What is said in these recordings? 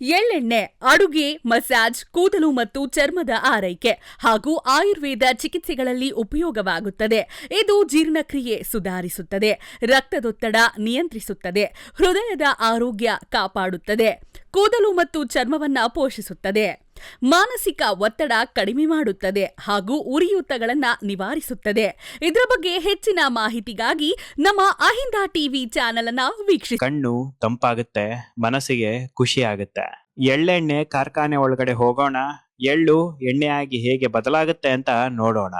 ಎಳ್ಳೆಣ್ಣೆ ಅಡುಗೆ, ಮಸಾಜ್, ಕೂದಲು ಮತ್ತು ಚರ್ಮದ ಆರೈಕೆ ಹಾಗೂ ಆಯುರ್ವೇದ ಚಿಕಿತ್ಸೆಗಳಲ್ಲಿ ಉಪಯೋಗವಾಗುತ್ತದೆ. ಇದು ಜೀರ್ಣಕ್ರಿಯೆ ಸುಧಾರಿಸುತ್ತದೆ, ರಕ್ತದೊತ್ತಡ ನಿಯಂತ್ರಿಸುತ್ತದೆ, ಹೃದಯದ ಆರೋಗ್ಯ ಕಾಪಾಡುತ್ತದೆ, ಕೂದಲು ಮತ್ತು ಚರ್ಮವನ್ನ ಪೋಷಿಸುತ್ತದೆ, ಮಾನಸಿಕ ಒತ್ತಡ ಕಡಿಮೆ ಮಾಡುತ್ತದೆ ಹಾಗೂ ಉರಿಯೂತಗಳನ್ನ ನಿವಾರಿಸುತ್ತದೆ. ಇದರ ಬಗ್ಗೆ ಹೆಚ್ಚಿನ ಮಾಹಿತಿಗಾಗಿ ನಮ್ಮ ಅಹಿಂದ ಟಿವಿ ಚಾನೆಲ್ ಅನ್ನ ವೀಕ್ಷಿಸಿ. ಕಣ್ಣು ತಂಪಾಗುತ್ತೆ, ಮನಸ್ಸಿಗೆ ಖುಷಿ ಆಗುತ್ತೆ. ಎಳ್ಳೆಣ್ಣೆ ಕಾರ್ಖಾನೆ ಒಳಗಡೆ ಹೋಗೋಣ, ಎಳ್ಳು ಎಣ್ಣೆಯಾಗಿ ಹೇಗೆ ಬದಲಾಗುತ್ತೆ ಅಂತ ನೋಡೋಣ.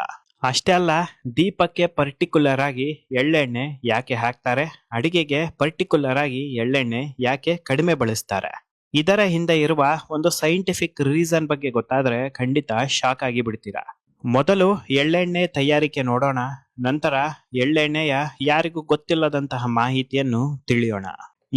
ಅಷ್ಟೇ ಅಲ್ಲ, ದೀಪಕ್ಕೆ ಪರ್ಟಿಕ್ಯುಲರ್ ಆಗಿ ಎಳ್ಳೆಣ್ಣೆ ಯಾಕೆ ಹಾಕ್ತಾರೆ, ಅಡಿಗೆಗೆ ಪರ್ಟಿಕ್ಯುಲರ್ ಆಗಿ ಎಳ್ಳೆಣ್ಣೆ ಯಾಕೆ ಕಡಿಮೆ ಬಳಸ್ತಾರೆ, ಇದರ ಹಿಂದೆ ಇರುವ ಒಂದು ಸೈಂಟಿಫಿಕ್ ರೀಸನ್ ಬಗ್ಗೆ ಗೊತ್ತಾದ್ರೆ ಖಂಡಿತ ಶಾಕ್ ಆಗಿ ಬಿಡ್ತೀರಾ. ಮೊದಲು ಎಳ್ಳೆಣ್ಣೆ ತಯಾರಿಕೆ ನೋಡೋಣ, ನಂತರ ಎಳ್ಳೆಣ್ಣೆಯ ಯಾರಿಗೂ ಗೊತ್ತಿಲ್ಲದಂತಹ ಮಾಹಿತಿಯನ್ನು ತಿಳಿಯೋಣ.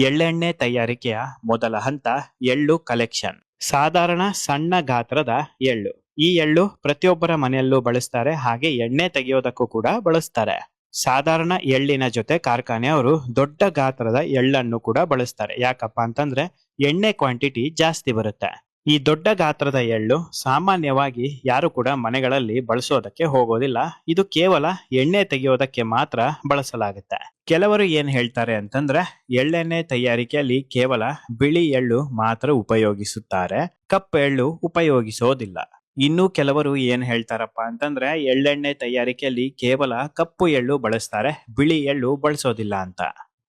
ಎಳ್ಳೆಣ್ಣೆ ತಯಾರಿಕೆಯ ಮೊದಲ ಹಂತ ಎಳ್ಳು ಕಲೆಕ್ಷನ್. ಸಾಧಾರಣ ಸಣ್ಣ ಗಾತ್ರದ ಎಳ್ಳು. ಈ ಎಳ್ಳು ಪ್ರತಿಯೊಬ್ಬರ ಮನೆಯಲ್ಲೂ ಬಳಸ್ತಾರೆ, ಹಾಗೆ ಎಣ್ಣೆ ತೆಗೆಯೋದಕ್ಕೂ ಕೂಡ ಬಳಸ್ತಾರೆ. ಸಾಧಾರಣ ಎಳ್ಳಿನ ಜೊತೆ ಕಾರ್ಖಾನೆಯವರು ದೊಡ್ಡ ಗಾತ್ರದ ಎಳ್ಳನ್ನು ಕೂಡ ಬಳಸ್ತಾರೆ. ಯಾಕಪ್ಪ ಅಂತಂದ್ರೆ ಎಣ್ಣೆ ಕ್ವಾಂಟಿಟಿ ಜಾಸ್ತಿ ಬರುತ್ತೆ. ಈ ದೊಡ್ಡ ಗಾತ್ರದ ಎಳ್ಳು ಸಾಮಾನ್ಯವಾಗಿ ಯಾರು ಕೂಡ ಮನೆಗಳಲ್ಲಿ ಬಳಸೋದಕ್ಕೆ ಹೋಗೋದಿಲ್ಲ. ಇದು ಕೇವಲ ಎಣ್ಣೆ ತೆಗೆಯೋದಕ್ಕೆ ಮಾತ್ರ ಬಳಸಲಾಗುತ್ತೆ. ಕೆಲವರು ಏನ್ ಹೇಳ್ತಾರೆ ಅಂತಂದ್ರೆ ಎಳ್ಳೆಣ್ಣೆ ತಯಾರಿಕೆಯಲ್ಲಿ ಕೇವಲ ಬಿಳಿ ಎಳ್ಳು ಮಾತ್ರ ಉಪಯೋಗಿಸುತ್ತಾರೆ, ಕಪ್ಪು ಎಳ್ಳು ಉಪಯೋಗಿಸೋದಿಲ್ಲ. ಇನ್ನು ಕೆಲವರು ಏನ್ ಹೇಳ್ತಾರಪ್ಪ ಅಂತಂದ್ರೆ ಎಳ್ಳೆಣ್ಣೆ ತಯಾರಿಕೆಯಲ್ಲಿ ಕೇವಲ ಕಪ್ಪು ಎಳ್ಳು ಬಳಸ್ತಾರೆ, ಬಿಳಿ ಎಳ್ಳು ಬಳಸೋದಿಲ್ಲ ಅಂತ.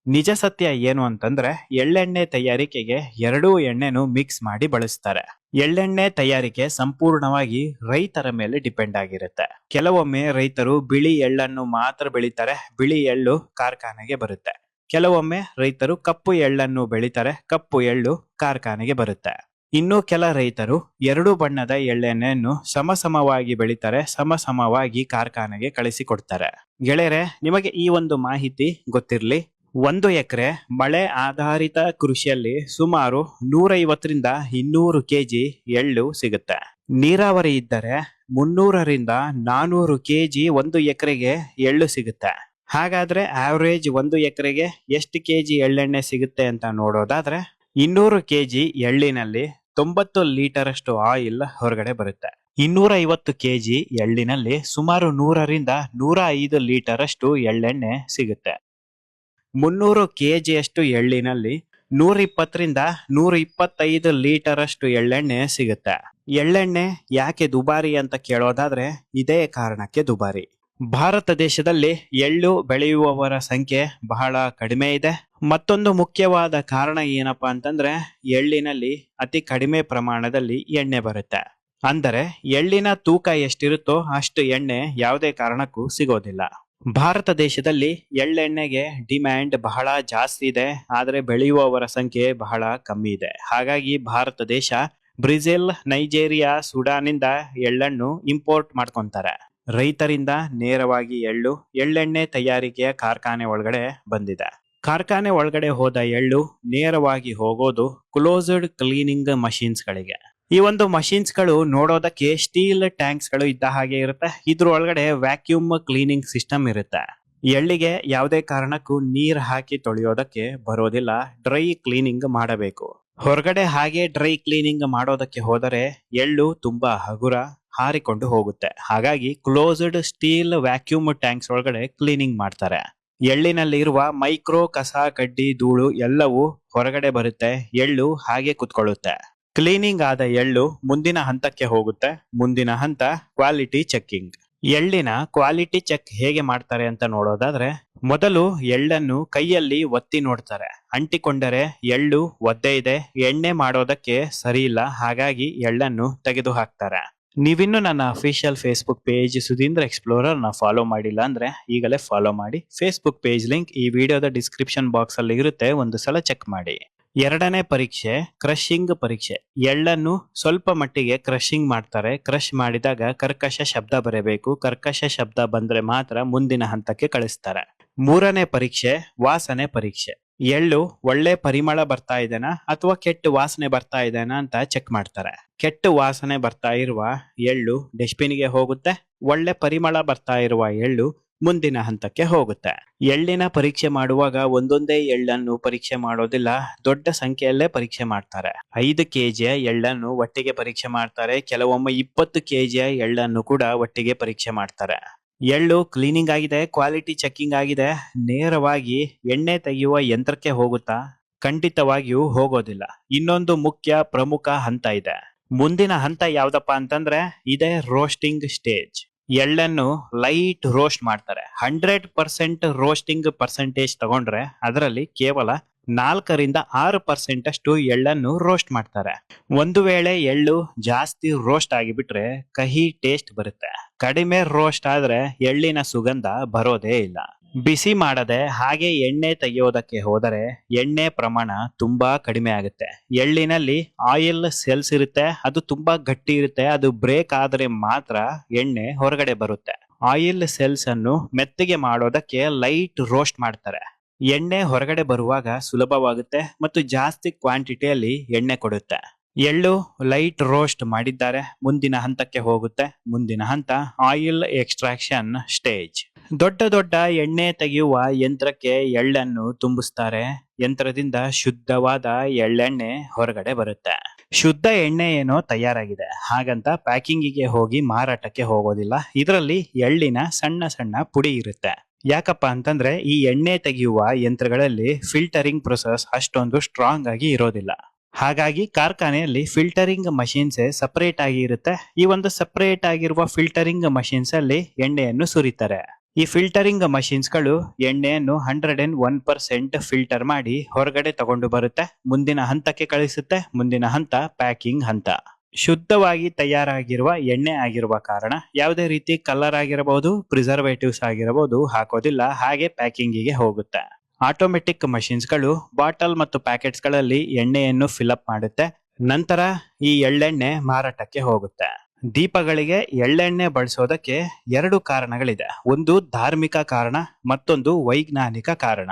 ನಿಜ ಸತ್ಯ ಏನು ಅಂತಂದ್ರೆ ಎಳ್ಳೆಣ್ಣೆ ತಯಾರಿಕೆಗೆ ಎರಡೂ ಎಣ್ಣೆನು ಮಿಕ್ಸ್ ಮಾಡಿ ಬಳಸ್ತಾರೆ. ಎಳ್ಳೆಣ್ಣೆ ತಯಾರಿಕೆ ಸಂಪೂರ್ಣವಾಗಿ ರೈತರ ಮೇಲೆ ಡಿಪೆಂಡ್ ಆಗಿರುತ್ತೆ. ಕೆಲವೊಮ್ಮೆ ರೈತರು ಬಿಳಿ ಎಳ್ಳನ್ನು ಮಾತ್ರ ಬೆಳಿತಾರೆ, ಬಿಳಿ ಎಳ್ಳು ಕಾರ್ಖಾನೆಗೆ ಬರುತ್ತೆ. ಕೆಲವೊಮ್ಮೆ ರೈತರು ಕಪ್ಪು ಎಳ್ಳನ್ನು ಬೆಳಿತಾರೆ, ಕಪ್ಪು ಎಳ್ಳು ಕಾರ್ಖಾನೆಗೆ ಬರುತ್ತೆ. ಇನ್ನು ಕೆಲ ರೈತರು ಎರಡು ಬಣ್ಣದ ಎಳ್ಳೆಣ್ಣೆಯನ್ನು ಸಮಸಮವಾಗಿ ಬೆಳಿತಾರೆ, ಸಮಸಮವಾಗಿ ಕಾರ್ಖಾನೆಗೆ ಕಳಿಸಿಕೊಡ್ತಾರೆ. ಗೆಳೆಯರೆ, ನಿಮಗೆ ಈ ಒಂದು ಮಾಹಿತಿ ಗೊತ್ತಿರಲಿ. 1 ಎಕರೆ ಮಳೆ ಆಧಾರಿತ ಕೃಷಿಯಲ್ಲಿ ಸುಮಾರು 150ರಿಂದ 200 ಕೆಜಿ ಎಳ್ಳು ಸಿಗುತ್ತೆ. ನೀರಾವರಿ ಇದ್ದರೆ 300ರಿಂದ 400 ಕೆಜಿ 1 ಎಕರೆಗೆ ಎಳ್ಳು ಸಿಗುತ್ತೆ. ಹಾಗಾದ್ರೆ ಆವರೇಜ್ 1 ಎಕರೆಗೆ ಎಷ್ಟು ಕೆಜಿ ಎಳ್ಳೆಣ್ಣೆ ಸಿಗುತ್ತೆ ಅಂತ ನೋಡೋದಾದ್ರೆ 200 ಕೆಜಿ ಎಳ್ಳಿನಲ್ಲಿ 90 ಲೀಟರ್ ಅಷ್ಟು ಆಯಿಲ್ ಹೊರಗಡೆ ಬರುತ್ತೆ. 250 ಕೆಜಿ ಎಳ್ಳಿನಲ್ಲಿ ಸುಮಾರು 100ರಿಂದ 105 ಲೀಟರ್ ಅಷ್ಟು ಎಳ್ಳೆಣ್ಣೆ ಸಿಗುತ್ತೆ. 300 ಕೆಜಿ ಅಷ್ಟು ಎಳ್ಳಿನಲ್ಲಿ 120ರಿಂದ 125 ಲೀಟರ್ ಅಷ್ಟು ಎಳ್ಳೆಣ್ಣೆ ಸಿಗುತ್ತೆ. ಎಳ್ಳೆಣ್ಣೆ ಯಾಕೆ ದುಬಾರಿ ಅಂತ ಕೇಳೋದಾದ್ರೆ ಇದೇ ಕಾರಣಕ್ಕೆ ದುಬಾರಿ. ಭಾರತ ದೇಶದಲ್ಲಿ ಎಳ್ಳು ಬೆಳೆಯುವವರ ಸಂಖ್ಯೆ ಬಹಳ ಕಡಿಮೆ ಇದೆ. ಮತ್ತೊಂದು ಮುಖ್ಯವಾದ ಕಾರಣ ಏನಪ್ಪಾ ಅಂತಂದ್ರೆ ಎಳ್ಳಿನಲ್ಲಿ ಅತಿ ಕಡಿಮೆ ಪ್ರಮಾಣದಲ್ಲಿ ಎಣ್ಣೆ ಬರುತ್ತೆ. ಅಂದರೆ ಎಳ್ಳಿನ ತೂಕ ಎಷ್ಟಿರುತ್ತೋ ಅಷ್ಟು ಎಣ್ಣೆ ಯಾವುದೇ ಕಾರಣಕ್ಕೂ ಸಿಗೋದಿಲ್ಲ. ಭಾರತ ದೇಶದಲ್ಲಿ ಎಳ್ಳೆಣ್ಣೆಗೆ ಡಿಮ್ಯಾಂಡ್ ಬಹಳ ಜಾಸ್ತಿ ಇದೆ, ಆದರೆ ಬೆಳೆಯುವವರ ಸಂಖ್ಯೆ ಬಹಳ ಕಮ್ಮಿ ಇದೆ. ಹಾಗಾಗಿ ಭಾರತ ದೇಶ ಬ್ರೆಜಿಲ್, ನೈಜೀರಿಯಾ, ಸುಡಾನಿಂದ ಎಳ್ಳನ್ನು ಇಂಪೋರ್ಟ್ ಮಾಡ್ಕೊಂತಾರೆ. ರೈತರಿಂದ ನೇರವಾಗಿ ಎಳ್ಳೆಣ್ಣೆ ತಯಾರಿಕೆಯ ಕಾರ್ಖಾನೆ ಒಳಗಡೆ ಬಂದಿದೆ. ಕಾರ್ಖಾನೆ ಒಳಗಡೆ ಹೋದ ಎಳ್ಳು ನೇರವಾಗಿ ಹೋಗೋದು ಕ್ಲೋಸ್ಡ್ ಕ್ಲೀನಿಂಗ್ ಮಷೀನ್ಸ್ ಗಳಿಗೆ. ಈ ಒಂದು ಮಷೀನ್ಸ್ ಗಳು ನೋಡೋದಕ್ಕೆ ಸ್ಟೀಲ್ ಟ್ಯಾಂಕ್ಸ್ ಗಳು ಇದ್ದ ಹಾಗೆ ಇರುತ್ತೆ. ಇದ್ರ ಒಳಗಡೆ ವ್ಯಾಕ್ಯೂಮ್ ಕ್ಲೀನಿಂಗ್ ಸಿಸ್ಟಮ್ ಇರುತ್ತೆ. ಎಳ್ಳಿಗೆ ಯಾವುದೇ ಕಾರಣಕ್ಕೂ ನೀರ್ ಹಾಕಿ ತೊಳೆಯೋದಕ್ಕೆ ಬರೋದಿಲ್ಲ, ಡ್ರೈ ಕ್ಲೀನಿಂಗ್ ಮಾಡಬೇಕು. ಹೊರಗಡೆ ಹಾಗೆ ಡ್ರೈ ಕ್ಲೀನಿಂಗ್ ಮಾಡೋದಕ್ಕೆ ಹೋದರೆ ಎಳ್ಳು ತುಂಬಾ ಹಗುರ, ಹಾರಿಕೊಂಡು ಹೋಗುತ್ತೆ. ಹಾಗಾಗಿ ಕ್ಲೋಸ್ಡ್ ಸ್ಟೀಲ್ ವ್ಯಾಕ್ಯೂಮ್ ಟ್ಯಾಂಕ್ಸ್ ಒಳಗಡೆ ಕ್ಲೀನಿಂಗ್ ಮಾಡ್ತಾರೆ. ಎಳ್ಳಿನಲ್ಲಿ ಇರುವ ಮೈಕ್ರೋ ಕಸ, ಕಡ್ಡಿ, ಧೂಳು ಎಲ್ಲವೂ ಹೊರಗಡೆ ಬರುತ್ತೆ. ಎಳ್ಳು ಹಾಗೆ ಕುತ್ಕೊಳ್ಳುತ್ತೆ. ಕ್ಲೀನಿಂಗ್ ಆದ ಎಳ್ಳು ಮುಂದಿನ ಹಂತಕ್ಕೆ ಹೋಗುತ್ತೆ. ಮುಂದಿನ ಹಂತ ಕ್ವಾಲಿಟಿ ಚೆಕಿಂಗ್. ಎಳ್ಳಿನ ಕ್ವಾಲಿಟಿ ಚೆಕ್ ಹೇಗೆ ಮಾಡ್ತಾರೆ ಅಂತ ನೋಡೋದಾದ್ರೆ ಮೊದಲು ಎಳ್ಳನ್ನು ಕೈಯಲ್ಲಿ ಒತ್ತಿ ನೋಡ್ತಾರೆ. ಅಂಟಿಕೊಂಡರೆ ಎಳ್ಳು ಒದ್ದೆ ಇದೆ, ಎಣ್ಣೆ ಮಾಡೋದಕ್ಕೆ ಸರಿ ಇಲ್ಲ, ಹಾಗಾಗಿ ಎಳ್ಳನ್ನು ತೆಗೆದು ಹಾಕ್ತಾರೆ. ನೀವಿನ್ನು ನನ್ನ official Facebook page Sudhindra explorer ನ ಫಾಲೋ ಮಾಡಿಲ್ಲ ಅಂದ್ರೆ ಈಗಲೇ ಫಾಲೋ ಮಾಡಿ. ಫೇಸ್ಬುಕ್ ಪೇಜ್ ಲಿಂಕ್ ಈ ವಿಡಿಯೋದ ಡಿಸ್ಕ್ರಿಪ್ಷನ್ ಬಾಕ್ಸ್ ಅಲ್ಲಿ ಇರುತ್ತೆ, ಒಂದು ಸಲ ಚೆಕ್ ಮಾಡಿ. ಎರಡನೇ ಪರೀಕ್ಷೆ ಕ್ರಶಿಂಗ್ ಪರೀಕ್ಷೆ. ಎಳ್ಳನ್ನು ಸ್ವಲ್ಪ ಮಟ್ಟಿಗೆ ಕ್ರಶಿಂಗ್ ಮಾಡ್ತಾರೆ. ಕ್ರಶ್ ಮಾಡಿದಾಗ ಕರ್ಕಶ ಶಬ್ದ ಬರಬೇಕು. ಕರ್ಕಶ ಶಬ್ದ ಬಂದ್ರೆ ಮಾತ್ರ ಮುಂದಿನ ಹಂತಕ್ಕೆ ಕಳಿಸ್ತಾರೆ. ಮೂರನೇ ಪರೀಕ್ಷೆ ವಾಸನೆ ಪರೀಕ್ಷೆ. ಎಳ್ಳು ಒಳ್ಳೆ ಪರಿಮಳ ಬರ್ತಾ ಇದೆನಾ ಅಥವಾ ಕೆಟ್ಟ ವಾಸನೆ ಬರ್ತಾ ಇದೆನಾ ಅಂತ ಚೆಕ್ ಮಾಡ್ತಾರೆ. ಕೆಟ್ಟ ವಾಸನೆ ಬರ್ತಾ ಇರುವ ಎಳ್ಳು ಡಸ್ಟ್ಬಿನ್ಗೆ ಹೋಗುತ್ತೆ. ಒಳ್ಳೆ ಪರಿಮಳ ಬರ್ತಾ ಇರುವ ಎಳ್ಳು ಮುಂದಿನ ಹಂತಕ್ಕೆ ಹೋಗುತ್ತೆ. ಎಳ್ಳಿನ ಪರೀಕ್ಷೆ ಮಾಡುವಾಗ ಒಂದೊಂದೇ ಎಳ್ಳನ್ನು ಪರೀಕ್ಷೆ ಮಾಡೋದಿಲ್ಲ, ದೊಡ್ಡ ಸಂಖ್ಯೆಯಲ್ಲೇ ಪರೀಕ್ಷೆ ಮಾಡ್ತಾರೆ. 5 ಕೆಜಿಯ ಎಳ್ಳನ್ನು ಒಟ್ಟಿಗೆ ಪರೀಕ್ಷೆ ಮಾಡ್ತಾರೆ, ಕೆಲವೊಮ್ಮೆ 20 ಕೆಜಿಯ ಎಳ್ಳನ್ನು ಕೂಡ ಒಟ್ಟಿಗೆ ಪರೀಕ್ಷೆ ಮಾಡ್ತಾರೆ. ಎಳ್ಳು ಕ್ಲೀನಿಂಗ್ ಆಗಿದೆ, ಕ್ವಾಲಿಟಿ ಚೆಕಿಂಗ್ ಆಗಿದೆ, ನೇರವಾಗಿ ಎಣ್ಣೆ ತೆಗೆಯುವ ಯಂತ್ರಕ್ಕೆ ಹೋಗುತ್ತಾ? ಖಂಡಿತವಾಗಿಯೂ ಹೋಗೋದಿಲ್ಲ. ಇನ್ನೊಂದು ಪ್ರಮುಖ ಹಂತ ಇದೆ. ಮುಂದಿನ ಹಂತ ಯಾವ್ದಪ್ಪ ಅಂತಂದ್ರೆ ಇದೇ ರೋಸ್ಟಿಂಗ್ ಸ್ಟೇಜ್. ಎಳ್ಳನ್ನು ಲೈಟ್ ರೋಸ್ಟ್ ಮಾಡ್ತಾರೆ. 100% ರೋಸ್ಟಿಂಗ್ ಪರ್ಸೆಂಟೇಜ್ ತಗೊಂಡ್ರೆ ಅದರಲ್ಲಿ ಕೇವಲ 4-6% ಅಷ್ಟು ಎಳ್ಳನ್ನು ರೋಸ್ಟ್ ಮಾಡ್ತಾರೆ. ಒಂದು ವೇಳೆ ಎಳ್ಳು ಜಾಸ್ತಿ ರೋಸ್ಟ್ ಆಗಿಬಿಟ್ರೆ ಕಹಿ ಟೇಸ್ಟ್ ಬರುತ್ತೆ. ಕಡಿಮೆ ರೋಸ್ಟ್ ಆದ್ರೆ ಎಳ್ಳಿನ ಸುಗಂಧ ಬರೋದೇ ಇಲ್ಲ. ಬಿಸಿ ಮಾಡದೆ ಹಾಗೆ ಎಣ್ಣೆ ತೆಗೆಯೋದಕ್ಕೆ ಹೋದರೆ ಎಣ್ಣೆ ಪ್ರಮಾಣ ತುಂಬಾ ಕಡಿಮೆ ಆಗುತ್ತೆ. ಎಳ್ಳಿನಲ್ಲಿ ಆಯಿಲ್ ಸೆಲ್ಸ್ ಇರುತ್ತೆ, ಅದು ತುಂಬಾ ಗಟ್ಟಿ ಇರುತ್ತೆ. ಅದು ಬ್ರೇಕ್ ಆದ್ರೆ ಮಾತ್ರ ಎಣ್ಣೆ ಹೊರಗಡೆ ಬರುತ್ತೆ. ಆಯಿಲ್ ಸೆಲ್ಸ್ ಅನ್ನು ಮೆತ್ತಗೆ ಮಾಡೋದಕ್ಕೆ ಲೈಟ್ ರೋಸ್ಟ್ ಮಾಡ್ತಾರೆ. ಎಣ್ಣೆ ಹೊರಗಡೆ ಬರುವಾಗ ಸುಲಭವಾಗುತ್ತೆ ಮತ್ತು ಜಾಸ್ತಿ ಕ್ವಾಂಟಿಟಿಯಲ್ಲಿ ಎಣ್ಣೆ ಕೊಡುತ್ತೆ. ಎಳ್ಳು ಲೈಟ್ ರೋಸ್ಟ್ ಮಾಡಿದ್ದಾರೆ, ಮುಂದಿನ ಹಂತಕ್ಕೆ ಹೋಗುತ್ತೆ. ಮುಂದಿನ ಹಂತ ಆಯಿಲ್ ಎಕ್ಸ್ಟ್ರಾಕ್ಷನ್ ಸ್ಟೇಜ್. ದೊಡ್ಡ ಎಣ್ಣೆ ತೆಗೆಯುವ ಯಂತ್ರಕ್ಕೆ ಎಳ್ಳನ್ನು ತುಂಬಿಸ್ತಾರೆ. ಯಂತ್ರದಿಂದ ಶುದ್ಧವಾದ ಎಳ್ಳೆಣ್ಣೆ ಹೊರಗಡೆ ಬರುತ್ತೆ. ಶುದ್ಧ ಎಣ್ಣೆ ಏನೋ ತಯಾರಾಗಿದೆ, ಹಾಗಂತ ಪ್ಯಾಕಿಂಗಿಗೆ ಹೋಗಿ ಮಾರಾಟಕ್ಕೆ ಹೋಗೋದಿಲ್ಲ. ಇದರಲ್ಲಿ ಎಳ್ಳಿನ ಸಣ್ಣ ಪುಡಿ ಇರುತ್ತೆ. ಯಾಕಪ್ಪ ಅಂತಂದ್ರೆ ಈ ಎಣ್ಣೆ ತೆಗೆಯುವ ಯಂತ್ರಗಳಲ್ಲಿ ಫಿಲ್ಟರಿಂಗ್ ಪ್ರೊಸೆಸ್ ಅಷ್ಟೊಂದು ಸ್ಟ್ರಾಂಗ್ ಆಗಿ ಇರೋದಿಲ್ಲ. ಹಾಗಾಗಿ ಕಾರ್ಖಾನೆಯಲ್ಲಿ ಫಿಲ್ಟರಿಂಗ್ ಮಷೀನ್ಸ್ ಸಪರೇಟ್ ಆಗಿ ಇರುತ್ತೆ. ಈ ಒಂದು ಸಪರೇಟ್ ಆಗಿರುವ ಫಿಲ್ಟರಿಂಗ್ ಮಷೀನ್ಸ್ ಅಲ್ಲಿ ಎಣ್ಣೆಯನ್ನು ಸುರಿತಾರೆ. ಈ ಫಿಲ್ಟರಿಂಗ್ ಮಷೀನ್ಸ್ ಗಳು ಎಣ್ಣೆಯನ್ನು 101% ಫಿಲ್ಟರ್ ಮಾಡಿ ಹೊರಗಡೆ ತಗೊಂಡು ಬರುತ್ತೆ, ಮುಂದಿನ ಹಂತಕ್ಕೆ ಕಳಿಸುತ್ತೆ. ಮುಂದಿನ ಹಂತ ಪ್ಯಾಕಿಂಗ್ ಹಂತ. ಶುದ್ಧವಾಗಿ ತಯಾರಾಗಿರುವ ಎಣ್ಣೆ ಆಗಿರುವ ಕಾರಣ ಯಾವುದೇ ರೀತಿ ಕಲರ್ ಆಗಿರಬಹುದು, ಪ್ರಿಸರ್ವೇಟಿವ್ಸ್ ಆಗಿರಬಹುದು ಹಾಕೋದಿಲ್ಲ, ಹಾಗೆ ಪ್ಯಾಕಿಂಗಿಗೆ ಹೋಗುತ್ತೆ. ಆಟೋಮೆಟಿಕ್ ಮಷೀನ್ಸ್ ಗಳು ಬಾಟಲ್ ಮತ್ತು ಪ್ಯಾಕೆಟ್ಸ್ ಗಳಲ್ಲಿ ಎಣ್ಣೆಯನ್ನು ಫಿಲ್ಅಪ್ ಮಾಡುತ್ತೆ. ನಂತರ ಈ ಎಳ್ಳೆಣ್ಣೆ ಮಾರಾಟಕ್ಕೆ ಹೋಗುತ್ತೆ. ದೀಪಗಳಿಗೆ ಎಳ್ಳೆಣ್ಣೆ ಬಳಸೋದಕ್ಕೆ 2 ಕಾರಣಗಳಿದೆ. ಒಂದು ಧಾರ್ಮಿಕ ಕಾರಣ, ಮತ್ತೊಂದು ವೈಜ್ಞಾನಿಕ ಕಾರಣ.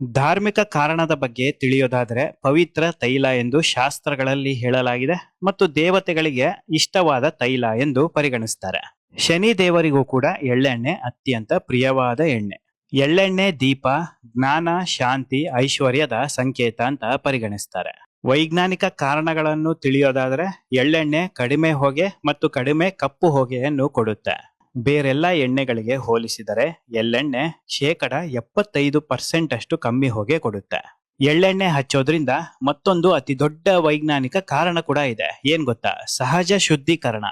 ಧಾರ್ಮಿಕ ಕಾರಣದ ಬಗ್ಗೆ ತಿಳಿಯೋದಾದ್ರೆ ಪವಿತ್ರ ತೈಲ ಎಂದು ಶಾಸ್ತ್ರಗಳಲ್ಲಿ ಹೇಳಲಾಗಿದೆ ಮತ್ತು ದೇವತೆಗಳಿಗೆ ಇಷ್ಟವಾದ ತೈಲ ಎಂದು ಪರಿಗಣಿಸ್ತಾರೆ. ಶನಿ ದೇವರಿಗೂ ಕೂಡ ಎಳ್ಳೆಣ್ಣೆ ಅತ್ಯಂತ ಪ್ರಿಯವಾದ ಎಣ್ಣೆ. ಎಳ್ಳೆಣ್ಣೆ ದೀಪ ಜ್ಞಾನ, ಶಾಂತಿ, ಐಶ್ವರ್ಯದ ಸಂಕೇತ ಅಂತ ಪರಿಗಣಿಸ್ತಾರೆ. ವೈಜ್ಞಾನಿಕ ಕಾರಣಗಳನ್ನು ತಿಳಿಯೋದಾದ್ರೆ ಎಳ್ಳೆಣ್ಣೆ ಕಡಿಮೆ ಹೊಗೆ ಮತ್ತು ಕಡಿಮೆ ಕಪ್ಪು ಹೊಗೆಯನ್ನು ಕೊಡುತ್ತೆ. ಬೇರೆಲ್ಲ ಎಣ್ಣೆಗಳಿಗೆ ಹೋಲಿಸಿದರೆ ಎಳ್ಳೆಣ್ಣೆ 75% ಅಷ್ಟು ಕಮ್ಮಿ ಹೊಗೆ ಕೊಡುತ್ತೆ. ಎಳ್ಳೆಣ್ಣೆ ಹಚ್ಚೋದ್ರಿಂದ ಮತ್ತೊಂದು ಅತಿ ದೊಡ್ಡ ವೈಜ್ಞಾನಿಕ ಕಾರಣ ಕೂಡ ಇದೆ. ಏನ್ ಗೊತ್ತಾ? ಸಹಜ ಶುದ್ಧೀಕರಣ.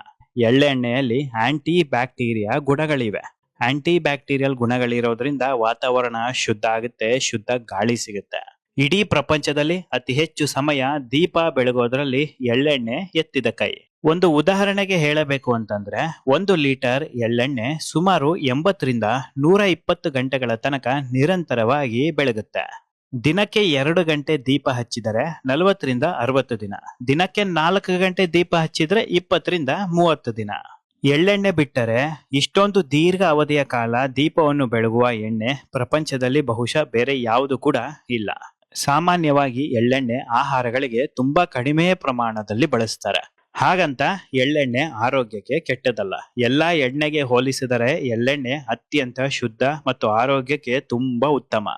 ಎಳ್ಳೆಣ್ಣೆಯಲ್ಲಿ ಆಂಟಿ ಬ್ಯಾಕ್ಟೀರಿಯಾ ಗುಣಗಳಿವೆ. ಆಂಟಿ ಬ್ಯಾಕ್ಟೀರಿಯಲ್ ಗುಣಗಳಿರೋದ್ರಿಂದ ವಾತಾವರಣ ಶುದ್ಧ ಆಗುತ್ತೆ, ಶುದ್ಧ ಗಾಳಿ ಸಿಗುತ್ತೆ. ಇಡೀ ಪ್ರಪಂಚದಲ್ಲಿ ಅತಿ ಹೆಚ್ಚು ಸಮಯ ದೀಪ ಬೆಳಗೋದ್ರಲ್ಲಿ ಎಳ್ಳೆಣ್ಣೆ ಎತ್ತಿದ ಕೈ. ಒಂದು ಉದಾಹರಣೆಗೆ ಹೇಳಬೇಕು ಅಂತಂದ್ರೆ 1 ಲೀಟರ್ ಎಳ್ಳೆಣ್ಣೆ ಸುಮಾರು 80-120 ಗಂಟೆಗಳ ತನಕ ನಿರಂತರವಾಗಿ ಬೆಳಗುತ್ತೆ. ದಿನಕ್ಕೆ 2 ಗಂಟೆ ದೀಪ ಹಚ್ಚಿದರೆ 40-60 ದಿನ, ದಿನಕ್ಕೆ 4 ಗಂಟೆ ದೀಪ ಹಚ್ಚಿದ್ರೆ 20-30 ದಿನ. ಎಳ್ಳೆಣ್ಣೆ ಬಿಟ್ಟರೆ ಇಷ್ಟೊಂದು ದೀರ್ಘ ಅವಧಿಯ ಕಾಲ ದೀಪವನ್ನು ಬೆಳಗುವ ಎಣ್ಣೆ ಪ್ರಪಂಚದಲ್ಲಿ ಬಹುಶಃ ಬೇರೆ ಯಾವುದು ಕೂಡ ಇಲ್ಲ. ಸಾಮಾನ್ಯವಾಗಿ ಎಳ್ಳೆಣ್ಣೆ ಆಹಾರಗಳಿಗೆ ತುಂಬಾ ಕಡಿಮೆ ಪ್ರಮಾಣದಲ್ಲಿ ಬಳಸ್ತಾರೆ. ಹಾಗಂತ ಎಳ್ಳೆಣ್ಣೆ ಆರೋಗ್ಯಕ್ಕೆ ಕೆಟ್ಟದಲ್ಲ. ಎಲ್ಲಾ ಎಣ್ಣೆಗೆ ಹೋಲಿಸಿದರೆ ಎಳ್ಳೆಣ್ಣೆ ಅತ್ಯಂತ ಶುದ್ಧ ಮತ್ತು ಆರೋಗ್ಯಕ್ಕೆ ತುಂಬಾ ಉತ್ತಮ.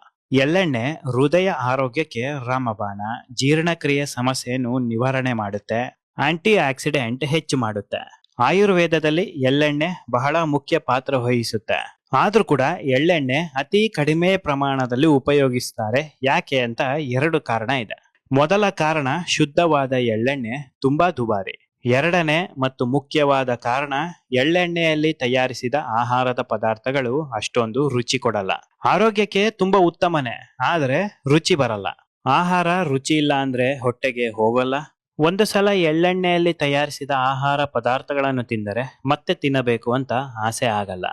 ಎಳ್ಳೆಣ್ಣೆ ಹೃದಯ ಆರೋಗ್ಯಕ್ಕೆ ರಾಮಬಾಣ, ಜೀರ್ಣಕ್ರಿಯೆ ಸಮಸ್ಯೆಯನ್ನು ನಿವಾರಣೆ ಮಾಡುತ್ತೆ, ಆಂಟಿ ಆಕ್ಸಿಡೆಂಟ್ ಹೆಚ್ಚು ಮಾಡುತ್ತೆ. ಆಯುರ್ವೇದದಲ್ಲಿ ಎಳ್ಳೆಣ್ಣೆ ಬಹಳ ಮುಖ್ಯ ಪಾತ್ರ ವಹಿಸುತ್ತೆ. ಆದ್ರೂ ಕೂಡ ಎಳ್ಳೆಣ್ಣೆ ಅತಿ ಕಡಿಮೆ ಪ್ರಮಾಣದಲ್ಲಿ ಉಪಯೋಗಿಸ್ತಾರೆ. ಯಾಕೆ ಅಂತ 2 ಕಾರಣ ಇದೆ. ಮೊದಲ ಕಾರಣ ಶುದ್ಧವಾದ ಎಳ್ಳೆಣ್ಣೆ ತುಂಬಾ ದುಬಾರಿ. 2ನೇ ಮತ್ತು ಮುಖ್ಯವಾದ ಕಾರಣ ಎಳ್ಳೆಣ್ಣೆಯಲ್ಲಿ ತಯಾರಿಸಿದ ಆಹಾರದ ಪದಾರ್ಥಗಳು ಅಷ್ಟೊಂದು ರುಚಿ ಕೊಡಲ್ಲ. ಆರೋಗ್ಯಕ್ಕೆ ತುಂಬಾ ಉತ್ತಮನೇ, ಆದ್ರೆ ರುಚಿ ಬರಲ್ಲ. ಆಹಾರ ರುಚಿ ಇಲ್ಲ ಅಂದ್ರೆ ಹೊಟ್ಟೆಗೆ ಹೋಗಲ್ಲ. ಒಂದು ಸಲ ಎಳ್ಳೆಣ್ಣೆಯಲ್ಲಿ ತಯಾರಿಸಿದ ಆಹಾರ ಪದಾರ್ಥಗಳನ್ನು ತಿಂದರೆ ಮತ್ತೆ ತಿನ್ನಬೇಕು ಅಂತ ಆಸೆ ಆಗಲ್ಲ.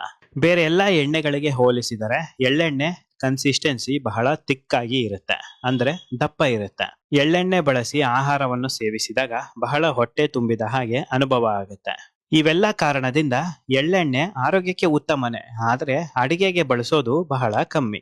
ಬೇರೆ ಎಲ್ಲ ಎಣ್ಣೆಗಳಿಗೆ ಹೋಲಿಸಿದರೆ ಎಳ್ಳೆಣ್ಣೆ ಕನ್ಸಿಸ್ಟೆನ್ಸಿ ಬಹಳ ತಿಕ್ಕಾಗಿ ಇರುತ್ತೆ, ಅಂದ್ರೆ ದಪ್ಪ ಇರುತ್ತೆ. ಎಳ್ಳೆಣ್ಣೆ ಬಳಸಿ ಆಹಾರವನ್ನು ಸೇವಿಸಿದಾಗ ಬಹಳ ಹೊಟ್ಟೆ ತುಂಬಿದ ಹಾಗೆ ಅನುಭವ ಆಗುತ್ತೆ. ಇವೆಲ್ಲ ಕಾರಣದಿಂದ ಎಳ್ಳೆಣ್ಣೆ ಆರೋಗ್ಯಕ್ಕೆ ಉತ್ತಮನೇ, ಆದ್ರೆ ಅಡಿಗೆಗೆ ಬಳಸೋದು ಬಹಳ ಕಮ್ಮಿ.